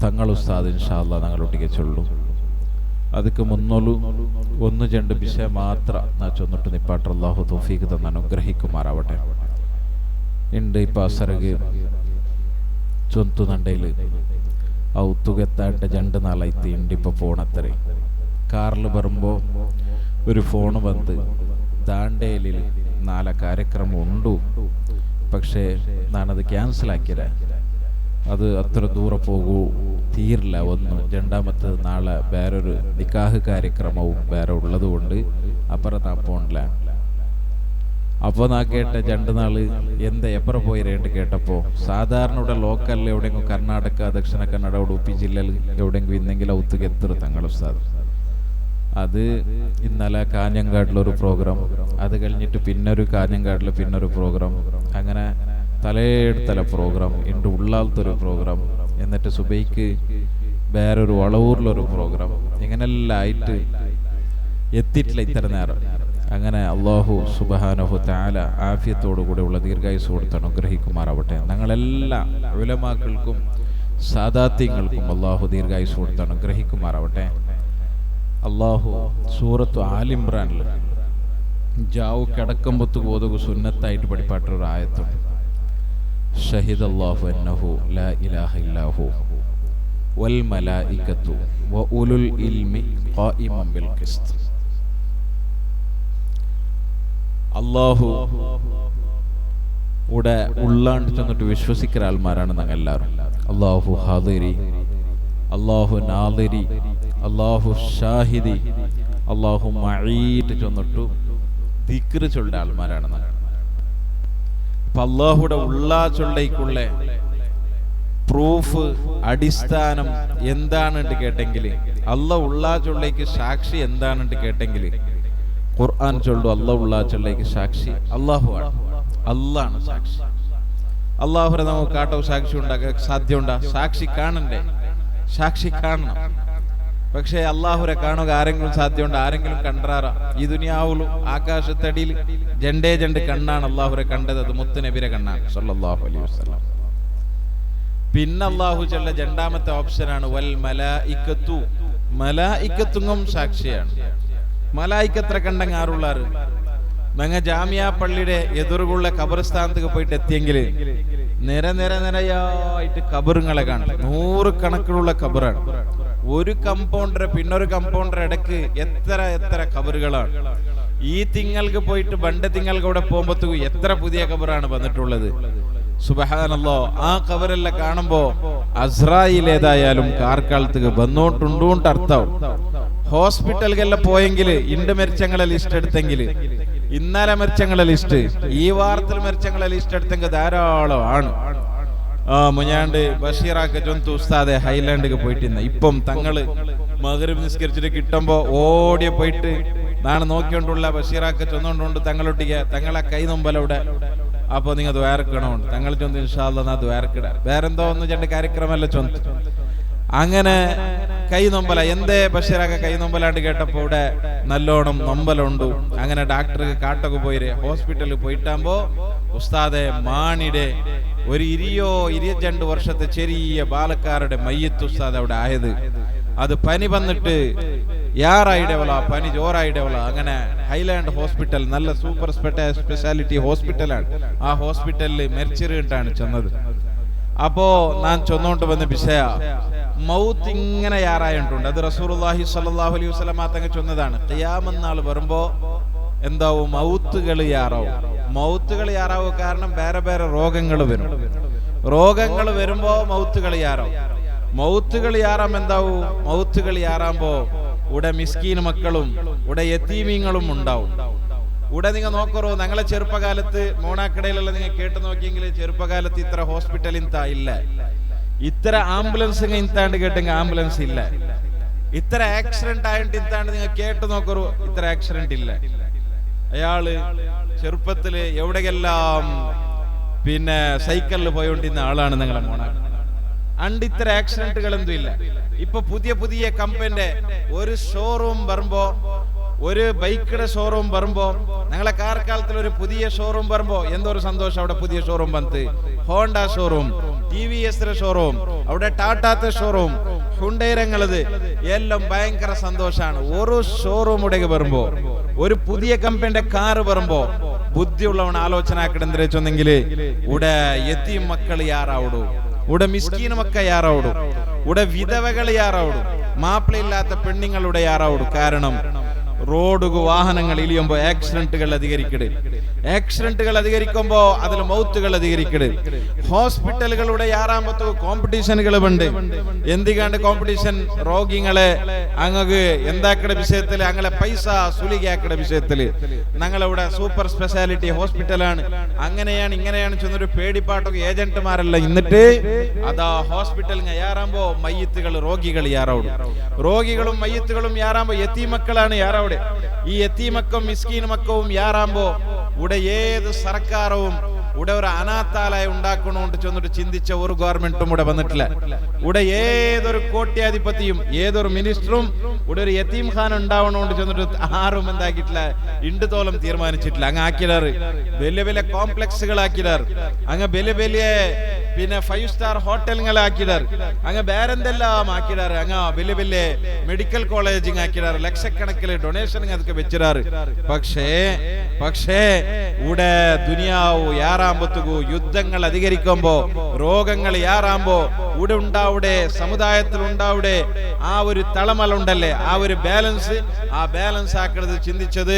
തങ്ങൾ ഉസ്താദ് ഇൻഷാ അല്ലാഹ് ഞങ്ങളൊട്ടിಗೆ ചൊല്ലു. ಅದಕ್ಕೆ ಮುನ್ನೋಲು ಒಂದು ಜಂಡು ವಿಷಯ ಮಾತ್ರ ನಾ ಚೊന്നിಟ್ಟು ನಿಪ್ಪಾಟ್ರ ಅಲ್ಲಾಹು ತೌಫೀಕ್ ತನ್ನ ಅನುಗ್ರಹಿക്കുമാറാവട്ടെ. ഉണ്ട് ഇപ്പം അസറക്ക് ചൊന്തു നണ്ടയിൽ ആ ഉത്തുകെത്തായിട്ട് 2 നാളായിട്ട് ഉണ്ട് ഇപ്പോൾ പോണത്തരെ. കാറിൽ വരുമ്പോൾ ഒരു ഫോണ് വന്ന് ദാണ്ടേലിൽ 4 കാര്യക്രമം ഉണ്ട്, പക്ഷേ ഞാനത് ക്യാൻസലാക്കിയത്. അത് അത്ര ദൂരെ പോകൂ തീരില്ല. ഒന്ന് രണ്ടാമത്തത് നാളെ വേറൊരു നിക്കാഹ് കാര്യക്രമവും വേറെ ഉള്ളത് കൊണ്ട് അപ്പുറം നാ പോണില്ല. അപ്പോൾ നാ കേട്ട 2 നാള് എന്താ എപ്പുറം പോയിരേണ്ട് കേട്ടപ്പോൾ സാധാരണ ഇവിടെ ലോക്കലിൽ എവിടെയെങ്കിലും കർണാടക, ദക്ഷിണ കന്നഡ, ഉടുപ്പി ജില്ലയിൽ എവിടെയെങ്കിലും ഇന്നെങ്കിലും ഔത്തുക്ക് എത്തും തങ്ങൾ ഉസ്താദ്. അത് ഇന്നലെ കാഞ്ഞങ്ങാടിലൊരു പ്രോഗ്രാം, അത് കഴിഞ്ഞിട്ട് പിന്നൊരു കാഞ്ഞങ്ങാടിൽ പിന്നൊരു പ്രോഗ്രാം, അങ്ങനെ തലയെടുത്തല പ്രോഗ്രാം, ഇണ്ട് ഉള്ളാലത്തൊരു പ്രോഗ്രാം, എന്നിട്ട് സുബൈക്ക് വേറൊരു വളവൂരിലൊരു പ്രോഗ്രാം, ഇങ്ങനെല്ലാം ആയിട്ട് എത്തിയിട്ടില്ല ഇത്ര നേരം. അങ്ങനെ അല്ലാഹു സുബ്ഹാനഹു തആല ആഫിയത്തോടു കൂടെയുള്ള ദീർഘായുസ്സ് കൊടുത്ത് അനുഗ്രഹിക്കുമാറാവട്ടെ. ഞങ്ങളെല്ലാ ഉലമാക്കൾക്കും സാദാത്യങ്ങൾക്കും അല്ലാഹു ദീർഘായുസ്സ് കൊടുത്ത് അനുഗ്രഹിക്കുമാറാവട്ടെ. അല്ലാഹു സൂറത്തു ആലിംറാനിൽ ജാവു കിടക്കുമ്പത്ത് ഓതുക സുന്നത്തായിട്ട് പഠിപ്പാട്ടൊരു ആയത്തുണ്ട്. ഷഹിദല്ലാഹു അന്നഹു ലാ ഇലാഹ ഇല്ലാഹു വൽ മലായികത്തു വ ഉലുൽ ഇൽമി ഖായിമൻ ബിൽ ഖിസ്ത്. അല്ലാഹു ഇവിടെ ഉള്ളാണ്ട് ചെന്നിട്ട് വിശ്വസിക്കുന്ന ആൾമാരാണ് ഞങ്ങൾ എല്ലാവരും. അല്ലാഹു ഹാദിരി, അല്ലാഹു നാദിരി, അല്ലാഹു ഷാഹിദി, അല്ലാഹു മഈദ് ചെന്നിട്ടു ദിക്റ് ചൊല്ല ആൾമാരാണ് ഞങ്ങൾ. അപ്പൊ അല്ലാഹുടെ ഉള്ളാ ചൊല്ലയ്ക്കുള്ള പ്രൂഫ് അടിസ്ഥാനം എന്താണെന്ന് കേട്ടെങ്കിൽ, അല്ലാഹു ഉള്ളാ ചൊല്ലയ്ക്ക് സാക്ഷി എന്താണെന്ന് കേട്ടെങ്കിൽ ഖുർആൻ ചൊല്ലു. അല്ലാഹു ഉള്ളാ ചൊല്ലയ്ക്ക് സാക്ഷി അല്ലാഹു ആണ്, അല്ലാഹ് സാക്ഷി. അല്ലാഹുരെ നമുക്ക് കാട്ടോ സാക്ഷി ഉണ്ടാക്കാൻ സാധ്യമുണ്ടാ? സാക്ഷി കാണണ്ടേ? സാക്ഷി കാണണം. പക്ഷേ അല്ലാഹുരെ കാണുക ആരെങ്കിലും സാധ്യമുണ്ട്? ആരെങ്കിലും കണ്ടാറാ? ഈ ദുനിയാവുള്ളൂ ആകാശത്തടിയിൽ ജണ്ട് കണ്ണാണ് അല്ലാഹുരെ കണ്ടത്. അത് മുത്തുനബിരെ കണ്ണാണ് സല്ലല്ലാഹു അലൈഹി വസല്ലം. പിന്നെ അല്ലാഹു ചൊല്ല രണ്ടാമത്തെ ഓപ്ഷനാണ് വൽ മലായികത്തു. മലായികത്തും സാക്ഷിയാണ്. മലായിക്കത്ര കണ്ടെങ്കിൽ ആരുള്ളാറ്? ഞങ്ങൾ ജാമിയ പള്ളിയുടെ എതിർക്കുള്ള ഖബർസ്ഥാനത്തേക്ക് പോയിട്ട് എത്തിയെങ്കിൽ നിരയായിട്ട് ഖബറുകളെ കാണും. 100 കണക്കിലുള്ള ഖബറാണ്. ഒരു കമ്പൗണ്ടർ പിന്നൊരു കമ്പൗണ്ടർ ഇടയ്ക്ക് എത്ര ഖബറുകളാണ്. ഈ തിങ്ങൾക്ക് പോയിട്ട് പണ്ട് തിങ്ങൾക്ക് അവിടെ പോകുമ്പോഴത്തേക്കും എത്ര പുതിയ ഖബറാണ് വന്നിട്ടുള്ളത്. സുബ്ഹാനല്ലാഹ്. ആ ഖബറെല്ലാം കാണുമ്പോ അസ്രായിൽ ഏതായാലും കാർക്കാലത്തേക്ക് വന്നോട്ടുണ്ടോണ്ട് അർത്ഥം. ഹോസ്പിറ്റലുകളിൽ പോയെങ്കിൽ ഇണ്ട് മരിച്ചങ്ങളെ ലിസ്റ്റ് എടുത്തെങ്കിൽ, ഇന്നലെ മരിച്ചങ്ങളെ ലിസ്റ്റ്, ഈ വാരത്തിൽ മരിച്ചങ്ങളെ ലിസ്റ്റ് എടുത്തെങ്കിൽ ധാരാളം ആണ്. മുഞ്ഞാണ്ട് ബഷീറാക്ക ചൊന്തു ഉസ്താദെ ഹൈലാൻഡിക്ക് പോയിട്ടിരുന്ന ഇപ്പം തങ്ങള് മഗ്‌രിബ് നിസ്കരിച്ചിട്ട് കിട്ടുമ്പോ ഓടിയ പോയിട്ട് നാളെ നോക്കിക്കൊണ്ടുള്ള ബഷീറാക്ക ചൊന്നുകൊണ്ടുണ്ട് തങ്ങളൊട്ടിക്ക് തങ്ങളെ കൈ നൊമ്പലവിടെ. അപ്പൊ നിങ്ങൾ ദ്വാരക്കണമുണ്ട്. തങ്ങൾ ചൊന്ത് ഇൻഷാ അല്ലാഹ് നാ ദ്വാരക്കിട. വേറെന്തോ ഒന്ന് 2 കാര്യക്രമല്ല ചൊന്ത്. അങ്ങനെ കൈ നൊമ്പല. എന്തേ ബഷീറാക്ക കൈ നൊമ്പലാണ്ട് കേട്ടപ്പോ ഇവിടെ നല്ലോണം നൊമ്പലുണ്ട്. അങ്ങനെ ഡാക്ടർക്ക് കാട്ടൊക്കെ പോയി ഹോസ്പിറ്റലിൽ പോയിട്ടാകുമ്പോ ഉസ്താദെ മാണിയുടെ ഒരു 22 വർഷത്തെ ചെറിയ ബാലക്കാരുടെ മയ്യത്ത് ഉസ്താദ് അവിടെ ആയത്. അത് പനി വന്നിട്ട് യാറായിടവള, പനി ജോറായിടവള. അങ്ങനെ ഹൈലാൻഡ് ഹോസ്പിറ്റൽ നല്ല സൂപ്പർ സ്പെഷ്യാലിറ്റി ഹോസ്പിറ്റലാണ്. ആ ഹോസ്പിറ്റലിൽ മരിച്ചിട്ടാണ് ചെന്നത്. അപ്പോ ഞാൻ ചൊന്നോണ്ട് വന്ന വിഷയ മൗത്ത് ഇങ്ങനെ യാറായിട്ടുണ്ട്. അത് റസൂലുള്ളാഹി സ്വല്ലല്ലാഹു അലൈഹി വസല്ലം തങ്ങൾ ചൊന്നതാണ്. ഖിയാമത്ത് നാൾ വരുമ്പോ എന്താവും? മൗത്തുകൾ യാറാവും. മൗത്തുകൾ യാറാവും. കാരണം വേറെ രോഗങ്ങൾ വരും. രോഗങ്ങൾ വരുമ്പോ മൗത്തുകൾ യാറാവും. മൗത്തുകൾ യാറാം എന്താവും? മൗത്തുകൾ യാറാകുമ്പോ ഇവിടെ മിസ്കീൻ മക്കളും ഇവിടെ യതീമീങ്ങളും ഉണ്ടാവും. ഇവിടെ നിങ്ങൾ നോക്കറോ, ഞങ്ങളെ ചെറുപ്പകാലത്ത് മോണാക്കടയിലുള്ള നിങ്ങൾ കേട്ട് നോക്കിയെങ്കിൽ ചെറുപ്പകാലത്ത് ഇത്ര ഹോസ്പിറ്റൽ ഇല്ല, ഇത്ര ആംബുലൻസ് ഇന്താണ്ട് കേട്ടെങ്കിൽ ആംബുലൻസ് ഇല്ല, ഇത്ര ആക്സിഡന്റ് ആയിട്ട് ഇന്താണ്ട് നിങ്ങൾ കേട്ട് നോക്കറോ, ഇത്ര ആക്സിഡന്റ് ഇല്ല. അയാള് ചെറുപ്പത്തില് എവിടെയെല്ലാം പിന്നെ സൈക്കിളിൽ പോയോണ്ടിരുന്ന ആളാണ് നിങ്ങളെ മോണാക്ക. അണ്ട് ഇത്ര ആക്സിഡന്റുകൾ എന്തും ഇല്ല. ഇപ്പൊ പുതിയ കമ്പനിന്റെ ഒരു ഷോറൂം വരുമ്പോ, ഒരു ബൈക്കിന്റെ ഷോറൂം വരുമ്പോ, ഞങ്ങളെ കാർക്കാലത്തിൽ ഒരു പുതിയ ഷോറൂം വരുമ്പോ എന്തോ ഒരു സന്തോഷം. അവിടെ പുതിയ ഷോറൂം വന്ന് ഹോണ്ട ഷോറൂം, TVS ഷോറൂം, അവിടെ ടാറ്റാത്തെ ഷോറൂം, ഹുണ്ടൈരങ്ങളത് എല്ലാം ഭയങ്കര സന്തോഷാണ്. ഒരു ഷോറൂം ഇടയ്ക്ക് വരുമ്പോ, ഒരു പുതിയ കമ്പനിയുടെ കാറ് വരുമ്പോ ബുദ്ധിയുള്ളവൻ ആലോചന ആക്കിടെന്തേ ചൊന്നെങ്കിൽ ഇവിടെ യതീം മക്കൾ യാറാവിടു, ഇവിടെ മിസ്കീൻ മക്ക യാറാവിടു, ഇവിടെ വിധവകൾ യാറാവിടു, മാപ്പിള ഇല്ലാത്ത പെണ്ണുങ്ങളുടെ യാറാവിടു. കാരണം റോഡുക വാഹനങ്ങൾ ഇലിയുമ്പോ ആക്സിഡന്റുകൾ അധികരിക്കുമ്പോ അതിൽ മൗത്തുകൾ അധികരിക്കട്. ഹോസ്പിറ്റലുകളുടെ യാറാമ്പത്തോ കോമ്പറ്റീഷനുകൾ ഉണ്ട്. എന്തിക്കാണ്ട് കോമ്പറ്റീഷൻ? രോഗികളെ അങ്ങക്ക് എന്താക്കട വിഷയത്തില്, അങ്ങനെ പൈസ സുലികാക്കട വിഷയത്തില്. ഞങ്ങളിവിടെ സൂപ്പർ സ്പെഷ്യാലിറ്റി ഹോസ്പിറ്റലാണ്, അങ്ങനെയാണ് ഇങ്ങനെയാണ് ചെന്നൊരു പേടിപ്പാട്ടൊക്കെ ഏജന്റുമാരല്ല ഇന്നിട്ട് അതാ ഹോസ്പിറ്റൽ യാറാകുമ്പോ മയ്യത്തുകൾ രോഗികൾ യാറാവിടും. രോഗികളും മയ്യത്തുകളും യാറാകുമ്പോ യതീമക്കളാണ് യാറാവിടെ. ഈ യതീമക്കും മിസ്കീൻ മക്കവും യാറാകുമ്പോ ഇവിടെ ഏത് സർക്കാരവും ഇവിടെ ഒരു അനാഥാലയം ഉണ്ടാക്കണോണ്ട് ചെന്നിട്ട് ചിന്തിച്ച ഒരു ഗവൺമെന്റും ഇവിടെ വന്നിട്ടില്ല. ഇവിടെ ഏതൊരു കോട്യാധിപതിയും ഏതൊരു മിനിസ്റ്ററും ഇവിടെ ഒരു യതീം ഖാൻ ഉണ്ടാവണോണ്ട് ചെന്നിട്ട് ആരും എന്താക്കിയിട്ടില്ല, ഇണ്ടുതോലം തീരുമാനിച്ചിട്ടില്ല. അങ്ങ് ആക്കിടാറ് വലിയ വലിയ കോംപ്ലക്സുകൾ ആക്കിടാറ്, അങ്ങ് വലിയ വലിയ പിന്നെ 5 സ്റ്റാർ ഹോട്ടലുകൾ ആക്കിടാറ്, അങ്ങ് വേറെന്തെല്ലാം ആക്കിടാറ്, അങ്ങ് വലിയ വലിയ മെഡിക്കൽ കോളേജിങ് ആക്കിടാറ്, ലക്ഷക്കണക്കില് ഡൊണേഷൻ അതൊക്കെ വെച്ചിടാറ്. പക്ഷേ ഇവിടെ ദുനിയാവ് യാറാമ്പത്തുകു യുദ്ധങ്ങൾ അധികരിക്കുമ്പോ, രോഗങ്ങൾ യാറാകുമ്പോ ഇവിടെ ഉണ്ടാവിടെ, സമുദായത്തിൽ ഉണ്ടാവിടെ ആ ഒരു തളമല ഉണ്ടല്ലേ, ആ ഒരു ബാലൻസ് ആക്കുന്നത് ചിന്തിച്ചത്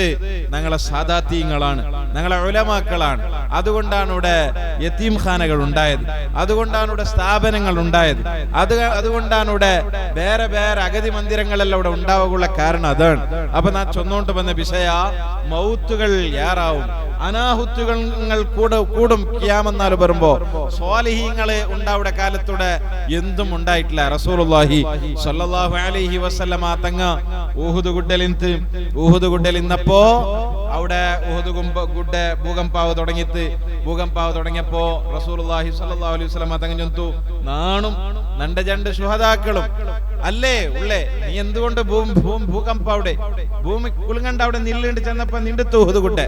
ഞങ്ങളെ സാദാത്യങ്ങളാണ്, ഞങ്ങളെ ഉലമാക്കളാണ്. അതുകൊണ്ടാണ് ഇവിടെ യതീം ഖാനകൾ ഉണ്ടായത്, അതുകൊണ്ടാണ് ഇവിടെ സ്ഥാപനങ്ങൾ ഉണ്ടായത്, അതുകൊണ്ടാണ് ഇവിടെ വേറെ വേറെ അഗതി മന്ദിരങ്ങളെല്ലാം ഇവിടെ ഉണ്ടാവുകയുള്ള കാരണം അതാണ്. അപ്പൊ ഞാൻ ചൊന്നോണ്ട് വന്ന വിഷയ മൗത്തുകൾ യാറാവും, അനാഹുത്തുകൾ കൂടും. ഖിയാമത്ത് വരുമ്പോ സ്വാലിഹീങ്ങളെ ഉണ്ടാവുടെ കാലത്തൂടെ എന്തും ഉണ്ടായിട്ടില്ല. റസൂലുള്ളാഹി സ്വല്ലല്ലാഹു അലൈഹി വസല്ലമ തങ്ങ ഉഹുദ് ഗുഡ്ഡൽ ഇന്നപ്പോ അവിടെ ഉഹുദ് ഗുഡ്ഡ ഭൂകമ്പാവ് തുടങ്ങിയപ്പോ റസൂലുള്ളാഹി സ്വല്ലല്ലാഹു അലൈഹി വസല്ലമ തങ്ങ ചൊന്തു, നാണും നന്റെ രണ്ട് ശുഹദാക്കളും അല്ലേ ഉള്ളേ, നീ എന്തുകൊണ്ട് ഭൂകമ്പാവിടെ ഭൂമി കുലുങ്ങണ്ട അവിടെ നില്ലുണ്ട് ചെന്നപ്പോ നിന്റെ ഉഹുദ് ഗുഡ്ഡ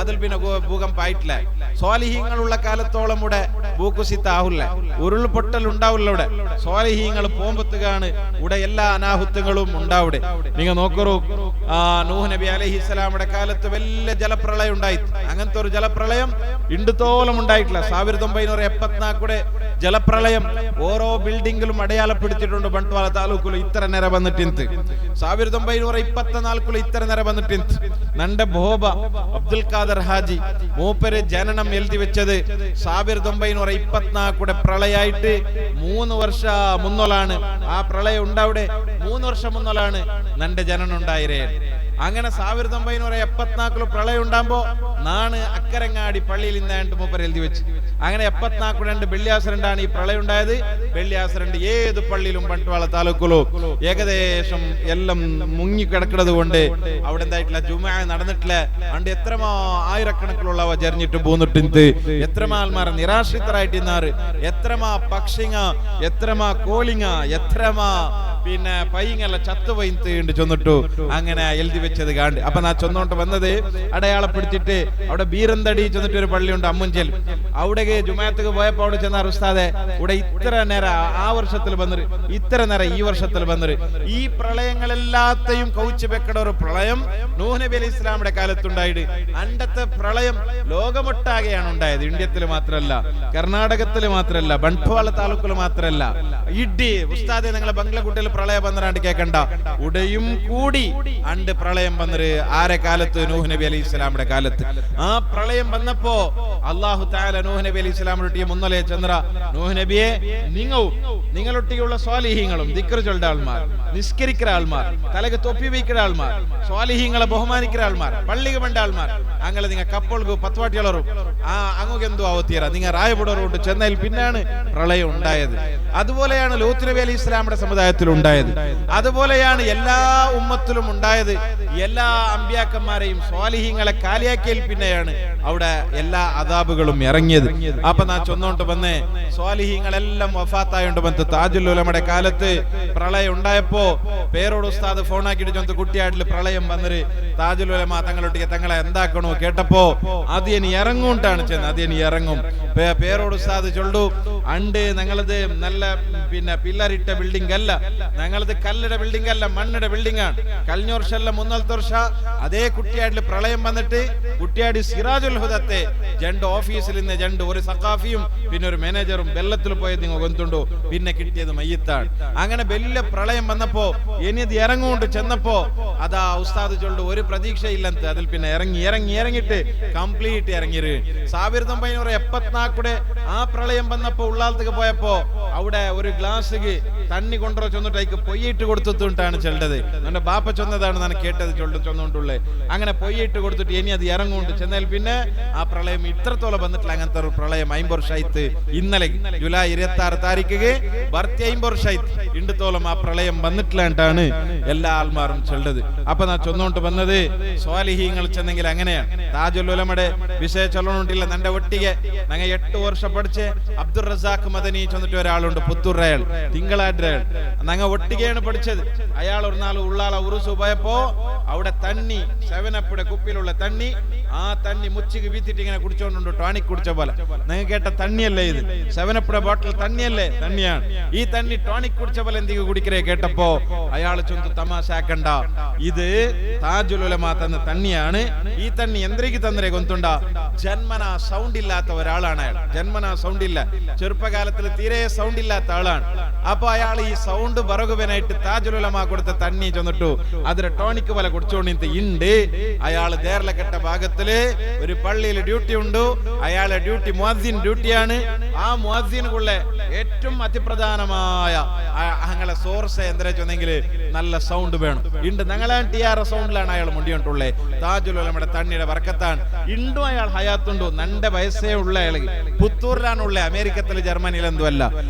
അതിൽ പിന്നെ ഭൂകമ്പായിട്ടില്ല. സ്വാലിഹീങ്ങളുള്ള കാലത്തോളം ഇവിടെ ഭൂകുസിത്താവില്ല, ഉരുൾപൊട്ടൽ ഉണ്ടാവില്ല. ഇവിടെ സ്വാലിഹീങ്ങൾ പോകുമ്പത്തുകാണ് ഇവിടെ എല്ലാ അനാഹുത്തങ്ങളും ഉണ്ടാവിടെ. നിങ്ങൾ നോക്കൂ, നൂഹ് നബി അലൈഹിസ്സലാമിന്റെ കാലത്ത് വലിയ ജലപ്രളയം ഉണ്ടായി. അങ്ങനത്തെ ഒരു ജലപ്രളയം ഇണ്ടുത്തോളം ഉണ്ടായിട്ടില്ല. 1974 ജലപ്രളയം ഓരോ ബിൽഡിംഗിലും അടയാളപ്പെടുത്തിയിട്ടുണ്ട്. ബണ്ട്വാള താലൂക്കിൽ ഇത്ര നേര വന്നിട്ട് 1924 ഇത്ര നേര വന്നിട്ട് നന്റെ ബോബ അബ്ദുൽ ഖാദർ ഹാജി മൂപ്പര് ജനനം എഴുതി വെച്ചത് 1924 പ്രളയായിട്ട് 3 വർഷം മുന്നോളാണ് ആ പ്രളയം ഉണ്ടാവിടെ. 3 വർഷം മുന്നോളാണ് നന്റെ ജനനം ഉണ്ടായിരേ. അങ്ങനെ 1974 പ്രളയം ഉണ്ടാകുമ്പോ നാണ് അക്കരങ്ങാടി പള്ളിയിൽ ഇന്നാണ്ട് മൂപ്പര് എഴുതി വെച്ച്. അങ്ങനെ 74 വെള്ളിയാസരണ്ടാണ് ഈ പ്രളയം ഉണ്ടായത്. വെള്ളിയാസരണ്ട് ഏത് പള്ളിയിലും ബണ്ട്വാള താലൂക്കിലോ ഏകദേശം എല്ലാം മുങ്ങിക്കിടക്കുന്നത് കൊണ്ട് അവിടെ എന്തായിട്ടില്ല, ജുമാ നടന്നിട്ടില്ല. അണ്ട് എത്രമാ ആയിരക്കണക്കിലുള്ളവ ജറിഞ്ഞിട്ട് പോന്നിട്ട് എത്രമാ ആൾമാർ നിരാശ്രിതരായിട്ട് ഇന്നാറ്, എത്രമാ പക്ഷിങ്ങ, എത്രമാ കോളിങ്ങ, എത്രമാ പിന്നെ പയ്യങ്ങല്ല ചത്തുപോയിണ്ട് ചൊന്നിട്ടു. അങ്ങനെ എഴുതി വെച്ചത് കാണ്ട്. അപ്പൊ ഞാൻ ചൊന്നോണ്ട് വന്നത് അടയാളപ്പെടുത്തിട്ട് അവിടെ ബീരന്തടി ചെന്നിട്ട് ഒരു പള്ളിയുണ്ട് അമ്മുഞ്ചൽ. അവിടെ ജുമാഅത്തേക്ക് പോയപ്പോ അവിടെ ചെന്നാർ, ഉസ്താദെ ഇവിടെ ഇത്ര നേരം ആ വർഷത്തിൽ വന്നിട്ട് ഇത്ര നേരം ഈ വർഷത്തിൽ വന്നിട്ട് ഈ പ്രളയങ്ങളെല്ലാത്തെയും കൗച്ചു വെക്കട ഒരു പ്രളയം നൂഹ് നബി അലൈഹി ഇസ്ലാമിന്റെ കാലത്തുണ്ടായിട്ട് അണ്ടത്തെ പ്രളയം ലോകമൊട്ടാകെയാണ് ഉണ്ടായത്. ഇന്ത്യത്തിൽ മാത്രമല്ല, കർണാടകത്തിൽ മാത്രമല്ല, ബണ്ട്വാള താലൂക്കിൽ മാത്രമല്ല. ഇടി ഉസ്താദെ നിങ്ങളെ ബംഗ്ലക്കുട്ടിയിൽ പ്രളയം വന്നിട്ട് കേൾക്കണ്ട, ഉടയും കൂടി അണ്ട് പ്രളയം വന്നിട്ട് ആരെ കാലത്ത്? നൂഹ് നബി അലൈഹി ഇസ്ലാമിന്റെ കാലത്ത്. ആ പ്രളയം വന്നപ്പോ അല്ലാഹു തആല നൂഹ് നബി അലൈഹി ഇസ്ലാമിനൊട്ടിയ മുന്നലേ ചന്ദ്ര, നൂഹ് നബിയെ നിങ്ങളൊട്ടിയുള്ള സ്വാലിഹീങ്ങളും ദിക്ർ ചൊല്ലുന്ന ആൾമാർ, നിസ്കരിക്കുന്ന ആൾമാർ, തലക്ക് തൊപ്പി വയ്ക്കുന്ന ആൾമാർ, സ്വാലിഹീങ്ങളെ ബഹുമാനിക്കുന്ന ആൾമാർ, പള്ളിക്ക് വേണ്ട ആൾമാർ, അങ്ങനെ നിങ്ങൾ കപ്പോൾക്ക് പത്വാട്ടികളറും അങ്ങോട്ട് എന്തോ ആവത്തീറ നിങ്ങൾ റായപുടറുണ്ട് ചെന്നൈയിൽ പിന്നാണ് പ്രളയം ഉണ്ടായത്. അതുപോലെയാണ് ലൂത്ത് നബി അലൈഹി ഇസ്ലാമിന്റെ സമുദായത്തിൽ ഉണ്ടായത്. അതുപോലെയാണ് എല്ലാ ഉമ്മത്തിലും ഉണ്ടായത്. എല്ലാ അമ്പിയാക്കന്മാരെയും സ്വാലിഹീങ്ങളെ കാലിയാക്കിയൽ പിന്നെയാണ് അവിടെ എല്ലാ അദാബുകളും ഇറങ്ങിയത്. അപ്പൊ ഞാൻ ചൊന്നോണ്ട് വന്നേ, സ്വാലിഹീങ്ങളെല്ലാം വഫാത്തായോണ്ട് വന്ന് താജുൽ ഉലമയുടെ കാലത്ത് പ്രളയം ഉണ്ടായപ്പോ പേരോട് ഉസ്താദ് ഫോണാക്കിട്ട് ചൊന്ന് കുട്ടിയാട്ടിൽ പ്രളയം വന്നിട്ട് താജുൽ ഉലമ തങ്ങളൊട്ടിക്ക് തങ്ങളെ എന്താക്കണോ കേട്ടപ്പോ അത് ഇനി ഇറങ്ങൂട്ടാണ് ചെന്ന്, അത് ഇനി ഇറങ്ങും. പേരോട് ഉസ്താദ് ചൊല്ലു അണ്ട് ഞങ്ങളത് നല്ല പില്ലറിട്ട ബിൽഡിംഗ് അല്ല, ഞങ്ങളത് കല്ലിടെ ബിൽഡിംഗ് അല്ല, മണ്ണിടെ ബിൽഡിംഗ് ആണ്. കഴിഞ്ഞ വർഷമല്ല 3 വർഷ അതേ കുട്ടിയാടില് പ്രളയം വന്നിട്ട് കുട്ടിയാടി സിറാജുൽ ഹുദത്തെ 2 ഓഫീസിൽ നിന്ന് 2 ഒരു സഖാഫിയും പിന്നെ ഒരു മാനേജറും വെള്ളത്തിൽ പോയത് നിങ്ങൾ കൊണ്ടുണ്ടോ, പിന്നെ കിട്ടിയത് മയ്യത്താണ്. അങ്ങനെ വലിയ പ്രളയം വന്നപ്പോ ഇനിയത് ഇറങ്ങുകൊണ്ട് ചെന്നപ്പോ അതാ ഉസ്താദ് ചൊല്ലു ഒരു പ്രതീക്ഷയില്ലെന്ന്. അതിൽ പിന്നെ ഇറങ്ങിയിട്ട് കംപ്ലീറ്റ് ഇറങ്ങിയത് സാബിർദം പയ്യനൂർ 74 ആ പ്രളയം വന്നപ്പോ ഉള്ളാലത്തേക്ക് പോയപ്പോ അവിടെ ഒരു ഗ്ലാസ് തണ്ണി കൊണ്ടുവരോ ചൊന്നിട്ട് അതിക്ക് പൊയ്യിട്ട് കൊടുത്തിട്ടാണ് ചെല്ലത്. എന്റെ ബാപ്പ ചൊന്നതാണ് ഞാൻ കേട്ടത് ചൊന്നുകൊണ്ടുള്ളേ. അങ്ങനെ പൊയ്യിട്ട് കൊടുത്തിട്ട് ഇനി അത് ഇറങ്ങുകൊണ്ട് ചെന്നാൽ പിന്നെ ആ പ്രളയം ഇത്രത്തോളം വന്നിട്ടില്ല. അങ്ങനത്തെ ഒരു പ്രളയം 50 വർഷമായിട്ട് ഇന്നലെ ജൂലൈ 26 താരീഖിക്ക് 50 വർഷമായിട്ട് ഇണ്ടത്തോളം ആ പ്രളയം വന്നിട്ടില്ലാണ്ടാണ് എല്ലാ ആൾമാരും ചെല്ലത്. അപ്പൊ ഞാൻ ചൊന്നുകൊണ്ട് വന്നത് സ്വാലിഹീങ്ങൾ ചെന്നെങ്കിൽ അങ്ങനെയാണ്. താജുൽ ഉലമയുടെ വിഷയം ചൊല്ലണോണ്ടില്ല. എന്റെ ഒട്ടിಗೆ ഞങ്ങൾ 8 വർഷം പഠിച്ച് അബ്ദുൾ റസാഖ് മദനി ചെന്നിട്ട് ഒരാളുണ്ട് പുത്തൂർ. അയാൾ തിങ്കളാഴ്ച ഞങ്ങൾ ഒട്ടികയാണ് പഠിച്ചത്. അയാൾ ഒരു നാൾ ഉള്ളാള ഉറുസു പോയപ്പോ അവിടെ തണ്ണി 7up കുപ്പിയിലുള്ള തണ്ണി, ആ തണ്ണി മുച്ചിക്ക് വീത്തിട്ട് ഇങ്ങനെ കുടിച്ചോണ്ടുണ്ട്, ടോണിക് കുടിച്ച പോലെ. നിങ്ങൾ കേട്ട തണ്ണിയല്ലേ ഇത്, 7up ബോട്ടിൽ തണ്ണിയല്ലേ? തണ്ണിയാണ്. ഈ തണ്ണി ടോണിക് കുടിച്ച പോലെ എന്തെങ്കിലും കുടിക്കരേ കേട്ടപ്പോ അയാൾ ചൊന്തു തമാശ ആക്കണ്ട, ഇത് താജുൽ ഉലമ തന്ന തണ്ണിയാണ്. ഈ തണ്ണി എന്തിനേക്ക് തന്നരേ കൊന്തുണ്ട, ജന്മന സൗണ്ട് ഇല്ലാത്ത ഒരാളാണ് അയാൾ. ജന്മന സൗണ്ട് ഇല്ല, ചെറുപ്പകാലത്തിൽ തീരെ സൗണ്ട് ഇല്ലാത്ത ആളാണ്. അപ്പൊ അയാൾ ഈ സൗണ്ട് ബറകുവനായിട്ട് താജുൽ ഉലമ കൊടുത്ത തണ്ണി ചെന്നിട്ടു അതിന് ടോണിക് പോലെ കുടിച്ചോണ്ടിട്ട് ഇണ്ട്. അയാൾ ദേർല കെട്ട ഭാഗത്തില് ഒരു പള്ളിയിൽ ഡ്യൂട്ടി ഉണ്ട്. അയാളെ ഡ്യൂട്ടി മുഅദ്ദിൻ ഡ്യൂട്ടിയാണ്. ആ മുഅദ്ദിനുള്ള ഏറ്റവും അതിപ്രധാനമായ ഞങ്ങളെ സോഴ്സ് എന്താ ചെന്നെങ്കിൽ നല്ല സൗണ്ട് വേണം. ഇണ്ട് ഞങ്ങളെ TR സൗണ്ടിലാണ് അയാൾ മുണ്ടിയിട്ടുള്ളത്. താജുൽ ഉലമയുടെ തണ്ണിയുടെ വർക്കത്താണ്. ഇണ്ടും അയാൾ ഹയാത്തുണ്ടോ, 2 വയസ്സേ ഉള്ള അയാൾ പുത്തൂരിലാണുള്ള, അമേരിക്കത്തില് ജർമ്മനിയിലെന്തോ അല്ല.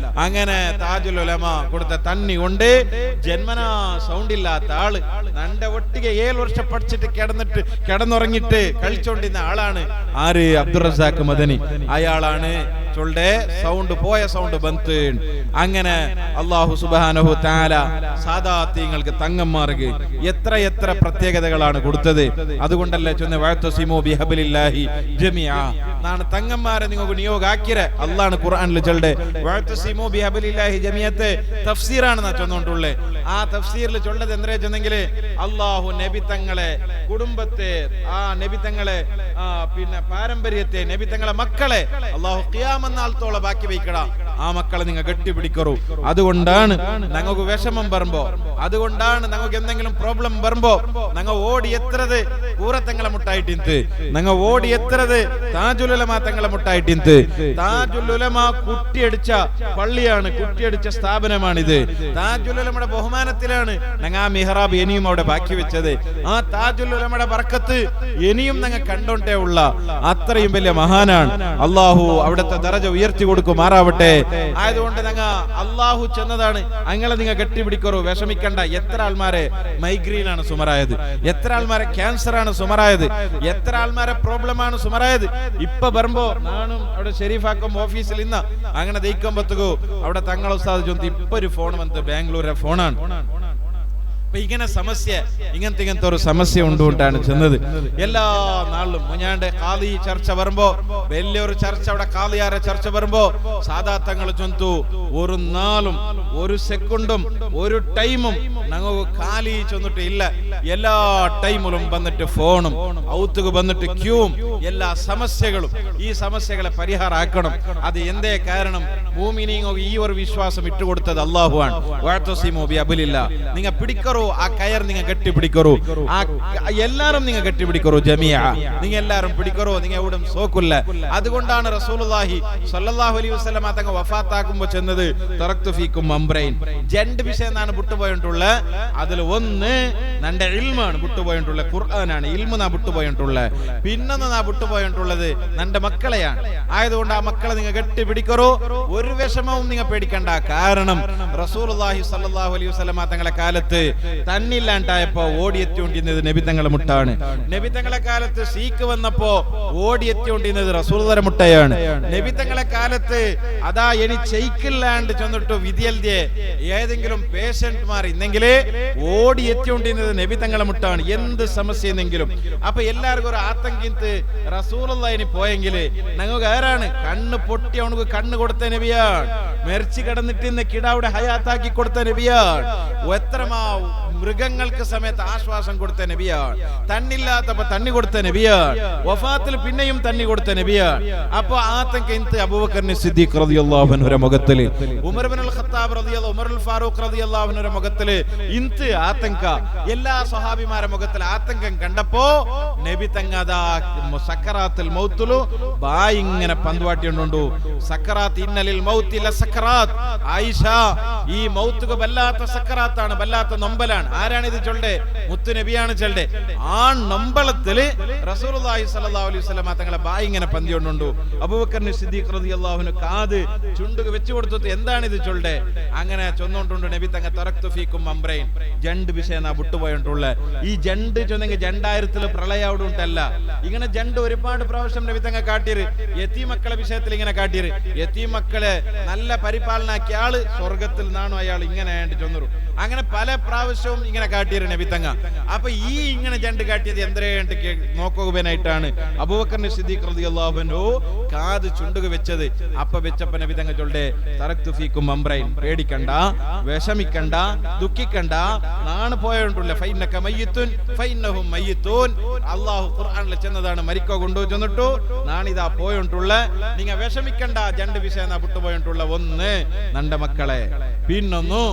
അങ്ങനെ താജുൽ ഉലമ കൊടുത്ത തണ്ണി കൊണ്ട് ജന്മനാ സൗണ്ട് ഇല്ലാത്ത ആള് 2 ഒട്ടിಗೆ 7 വർഷം പഠിച്ചിട്ട് കിടന്നുറങ്ങിട്ട് കളിച്ചോണ്ടിരുന്ന ആളാണ്. ആര്? അബ്ദുൾ റസാഖ് മദനി. അയാളാണ് ചൊല്ലെ സൗണ്ട് പോയ സൗണ്ട് ബന്ത്. അങ്ങനെ അല്ലാഹു സുബ്ഹാനഹു തആല സാദാത്യങ്ങൾക്ക് തങ്ങന്മാർക്ക് എത്ര പ്രത്യേകതകളാണ് കൊടുത്തത്. അതുകൊണ്ടല്ലേ ചൊന്ന വഅതസിമു ബിഹബ്ലില്ലാഹി ജമീഅ, നാണ് തങ്ങന്മാരെ നിങ്ങൾക്ക് നിയോഗാക്കിരെ അല്ലാഹു ഖുർആനിൽ ചൊല്ലെ വഅതസിമു ബിഹബ്ലില്ലാഹി ജമീഅത്തെ തഫ്സീറാണ് നാ ചൊന്നുകൊണ്ടുള്ളേ. ആ തഫ്സീറിൽ ചൊല്ലത് എന്തേ ചെന്നെങ്കിൽ അല്ലാഹു നബി തങ്ങളെ കുടുംബത്തെ, ആ നബി തങ്ങളെ പിന്നെ പാരമ്പര്യത്തെ, നബി തങ്ങളെ മക്കളെ അല്ലാഹു ഖിയാമത്ത് നാളത്തോളം ബാക്കി വയ്ക്കട. ആ മക്കളെ നിങ്ങൾ കെട്ടിപ്പിടിക്കറു. അതുകൊണ്ടാണ് ഞങ്ങൾക്ക് വിഷമം വരുമ്പോ, അതുകൊണ്ടാണ് ഞങ്ങൾക്ക് എന്തെങ്കിലും പ്രോബ്ലം വരുമ്പോ ഞങ്ങൾ ഓടി എത്തത് കൂറത്തങ്ങളെ മുട്ടായിട്ടിന്ത്, ഞങ്ങൾ ഓടി എത്തത് താജുൽ ഉലമ തങ്ങളെ മുട്ടായിട്ടിന്ത്. താജുൽ ഉലമ കുട്ടിയടിച്ച പള്ളിയാണ്, കുട്ടിയടിച്ച സ്ഥാപനമാണിത്. താജുൽ ഉലമയുടെ ബഹുമാനത്തിലാണ് ഞങ്ങൾ ആ മിഹ്റാബ് ഇനിയും അവിടെ ബാക്കി വെച്ചത്. ആ താജുൽ ഉലമയുടെ ബർക്കത്ത് ഇനിയും ഞങ്ങൾ കണ്ടോണ്ടേ ഉള്ള അത്രയും വലിയ മഹാനാണ്. അല്ലാഹു അവിടുത്തെ ദറജ ഉയർത്തി കൊടുക്കുമാറാവട്ടെ. ആയതുകൊണ്ട് ഞങ്ങൾ അല്ലാഹു ചെന്നതാണ്. അങ്ങളെ നിങ്ങൾ കെട്ടിപ്പിടിക്കറോ, വിഷമിക്കണ്ട. എത്ര ആൾമാരെ മൈഗ്രെയിൻ ആണ് സുമറായത്, എത്ര ആൾമാരെ ക്യാൻസർ ആണ് സുമറായത്, എത്ര ആൾമാരെ പ്രോബ്ലം ആണ് സുമറായത്. ഇപ്പൊ വരുമ്പോ നാനും അവിടെ ഷെരീഫാക്കും ഓഫീസിൽ ഇന്ന് അങ്ങനെ ദയിക്കുമ്പോഴത്തേക്കോ അവിടെ തങ്ങളെ ഉസ്താദ് ചൊന്തി ഇപ്പൊ ഒരു ഫോൺ വന്നത് ബാംഗ്ലൂരെ ഫോണാണ്. അപ്പൊ ഇങ്ങനെ സമസ്യ, ഇങ്ങനത്തെ ഒരു സമസ്യ ഉണ്ടുകൊണ്ടാണ് ചെന്നത്. എല്ലാ നാളിലും മുഞ്ഞാണ്ട് ഖാദി ചർച്ച വരുമ്പോ, വലിയൊരു ചർച്ച അവിടെ ഖാദിയാരെ ചർച്ച വരുമ്പോ സാദാത്തങ്ങൾ ചൊന്തു ഒരു നാളും ഒരു സെക്കൻഡും ഒരു ടൈമും ഞങ്ങൾക്ക് ഖാലി ചെന്നിട്ട് ഇല്ല. എല്ലാ ടൈമിലും വന്നിട്ട് ഫോണും ഔത്തുക വന്നിട്ട് ക്യൂവും എല്ലാ സമസ്യകളും, ഈ സമസ്യകളെ പരിഹാരമാക്കണം. അത് എന്തേ കാരണം? മുഅ്മിനീങ്ങൾ ഈ ഒരു വിശ്വാസം ഇട്ടുകൊടുത്തത് അല്ലാഹുവാണ്. വഅതസിമു ബിഹബ്ലില്ലാ, നിങ്ങൾ പിടിക്കറോ, ആ കയർ നിങ്ങൾ കെട്ടിപ്പിടിക്കറോ, ആ എല്ലാരും നിങ്ങൾ കെട്ടിപ്പിടിക്കറോ, ജമീഅ നിങ്ങൾ എല്ലാരും പിടിക്കറോ, നിങ്ങൾ എവിടും സോക്കില്ല. അതുകൊണ്ടാണ് റസൂലുള്ളാഹി സ്വല്ലല്ലാഹു അലൈഹി വസല്ലം തങ്ങൾ വഫാത്താക്കുമ്പോൾ ചെന്നത് തറക്തു ഫീക്കും അംറൈൻ, 2 വിഷയം നാണ് വിട്ടുപോയിട്ടുള്ളത്. അതിൽ ഒന്ന് നന്റെ ഇൽമാണ് വിട്ടുപോയിട്ടുള്ളത്, ഖുർആനാണ്. ഇൽമു നാ വിട്ടുപോയിട്ടുള്ളത്. പിന്നൊന്ന് നാ വിട്ടുപോയിട്ടുള്ളത് നന്റെ മക്കളെയാണ്. ആയതുകൊണ്ട് ആ മക്കളെ നിങ്ങൾ കെട്ടിപ്പിടിക്കറോ, ഒരു വിഷമവും നിങ്ങൾ പേടിക്കണ്ട. കാരണം റസൂലുള്ളാഹി സ്വല്ലല്ലാഹു അലൈഹി വസല്ലം തങ്ങളെ കാലത്ത് തന്നില്ലാണ്ടായപ്പോ ഓടിയെത്തിക്കൊണ്ടിരുന്നത് നബിതങ്ങളെ മുട്ടാണ്. നബിതങ്ങളെ കാലത്ത് സീക്ക് വന്നപ്പോ ഓടിയെത്തിക്കൊണ്ടിരുന്നത് റസൂലുള്ളാഹിന്റെ മുട്ടയാണ്. നബിതങ്ങളെ കാലത്ത് അതാ ഇനി ചെയ്ക്കില്ലാണ്ട് ചെന്നിട്ട് വിധിയൽതിയെ ഏതെങ്കിലും പേഷ്യന്റ്മാർ ഇന്നെങ്കിലേ ഓടിയെത്തിക്കൊണ്ടിരുന്നത് നബിതങ്ങളെ മുട്ടാണ്. എന്ത് സമസ്യ എന്നെങ്കിലും. അപ്പൊ എല്ലാവർക്കും ഒരു ആതങ്കിത്ത് റസൂലുള്ളാഹിന് പോയെങ്കില് ഞങ്ങൾക്ക് ആരാണ് കണ്ണ് പൊട്ടി അവനക്ക് കണ്ണ് കൊടുത്ത നബിയാണ്. മെറിച്ച് കിടന്നിട്ട് ഇന്ന് കിടാവിടെ ഹയാത്താക്കി കൊടുത്ത നബിയാണ്. എത്രമാ മൃഗങ്ങൾക്ക് സമയത്ത് ആശ്വാസം കൊടുത്ത നബിയാണ്. തണ്ണില്ലാത്തപ്പോ തണ്ണി കൊടുത്ത നബിയാണ്. വഫാത്തിൽ പിന്നെയും തണ്ണി കൊടുത്ത നബിയാണ്. അപ്പൊ ആതങ്ക ഇന്ത് അബൂബക്കർ സിദ്ദീഖ് റളിയല്ലാഹു അൻഹുവിന്റെ മുഖത്തില്, ഉമർ ഇബ്നുൽ ഖത്താബ് റളിയല്ലാഹു ഉമറുൽ ഫാറൂഖ് റളിയല്ലാഹു അൻഹുവിന്റെ മുഖത്തില് ഇന്ത് ആതങ്ക, എല്ലാ സ്വഹാബിമാരുടെ മുഖത്തിൽ ആതങ്കം കണ്ടപ്പോ നബി തങ്ങദാ സക്കറാത്തുൽ മൗത്തുലു ബായി ഇങ്ങനെ പന്തുവാട്ടിയുണ്ടു. സക്കറാത്ത് ഇന്നലിൽ മൗത്തി ലസക്കറാത്ത്. ആയിഷ, ഈ മൗത്തുക വല്ലാത്ത സക്കറാത്താണ്, വല്ലാത്ത നൊമ്പലാണ്. ആരാണ് ഇത് ചൊല്ലെ? മുത്തു നബിയാണ് ചൊല്ലെ. ആ നൊമ്പളത്തില് റസൂലുള്ളാഹി സ്വല്ലല്ലാഹു അലൈഹി വസല്ലം തങ്ങളെ ബായി ഇങ്ങനെ പന്തിയുണ്ടു. അബൂബക്കർ സിദ്ദീഖ് റളിയല്ലാഹു അൻഹു കാത് ചുണ്ടുക വെച്ചു കൊടുത്തിട്ട് എന്താണ് ഇത് ചൊല്ലെ? അങ്ങനെ ചൊന്നോണ്ടുണ്ട് നബി തങ്ങ തറക്തു ഫീക്കും അംറൈൻ, ജണ്ട് വിഷയം വിട്ടുപോയിട്ടുള്ള. ഈ ജണ്ട് ചൊന്നെങ്കിൽ 2000 പ്രളയം ഉണ്ടല്ല. ഇങ്ങനെ ജണ്ട് ഒരുപാട് പ്രാവശ്യം നബി തങ്ങ കാട്ടിയത്. യതീം മക്കളെ വിഷയത്തിൽ ഇങ്ങനെ കാട്ടിയത്. യതീം മക്കളെ നല്ല പരിപാലനാക്കിയ ആള് സ്വർഗത്തിൽ നിന്നാണോ അയാൾ ഇങ്ങനെ ചൊന്നരു. അങ്ങനെ പല പ്രാവശ്യവും ഇങ്ങനെ കാട്ടിയത് നബി തങ്ങ. അപ്പൊ ഈ ഇങ്ങനെ ജണ്ട് കാട്ടിയത് എന്തരേണ്ട് നോക്കുകനായിട്ടാണ് അബൂബക്കർ സിദ്ദീഖ് റളിയല്ലാഹു അൻഹു കാത് ചുണ്ടുക വെച്ചത്. അപ്പൊ വെച്ചപ്പോ നബി തങ്ങ ചൊല്ലെ തറക്തു ഫീക്കും അംറൈൻ, പേടിക്കണ്ട, വിഷമിക്കണ്ട, ദുഃഖിക്കണ്ട, നാണ് പോയിട്ടുള്ള ഫൈന്നക മയ്യിത്തുൻ ഫൈന്നഹും മയ്യിത്തൂൻ. അല്ലാഹു ഖുർആനിൽ ചെന്നതാണ് മരിക്കോ കൊണ്ടു ചെന്നിട്ടു നാണിതാ പോയിട്ടുള്ള. നിങ്ങ വിഷമിക്കണ്ട, ജണ്ട് വിഷയം വിട്ടുപോയിട്ടുള്ള. ഒന്ന് നണ്ട മക്കളെ, പിന്നൊന്നു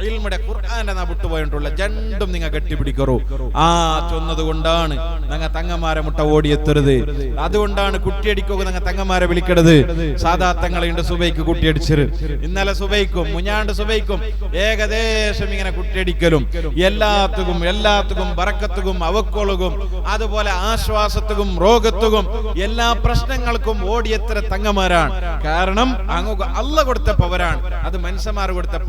ഇൽമുടെ ഖുർആന്റെ വിട്ടുപോയിട്ടുള്ള ജണ്ടും നിങ്ങ കെട്ടിപ്പിടിക്കറു. ആ ചൊന്നത് കൊണ്ടാണ് ഞങ്ങ തങ്ങന്മാരെ മുട്ട ഓടിയെത്തരുത്. അതുകൊണ്ടാണ് കുട്ടിയടിക്കുക ഞങ്ങ തങ്ങന്മാരെ വിളിക്കരുത്. സാധാ തങ്ങളുണ്ട് സുബൈക്ക് കുട്ടിയടിച്ചത്. ഇന്നലെ സുബൈക്കും മുഞ്ഞാണ്ട് സുബൈക്കും ഏകദേശം ഇങ്ങനെ കുട്ടിയടിക്കലും എല്ലാത്തുക്കും ബറക്കത്തുക്കും അവക്കോളും അതുപോലെ ആശ്വാസത്തുക്കും രോഗത്തുക്കും എല്ലാ പ്രശ്നങ്ങൾക്കും ഓടിയെത്ര തങ്ങന്മാരാണ്. കാരണം അങ്ങ് അല്ല കൊടുത്ത പവരാണ്, അത് മനുഷ്യന്മാർ കൊടുത്ത പവർ.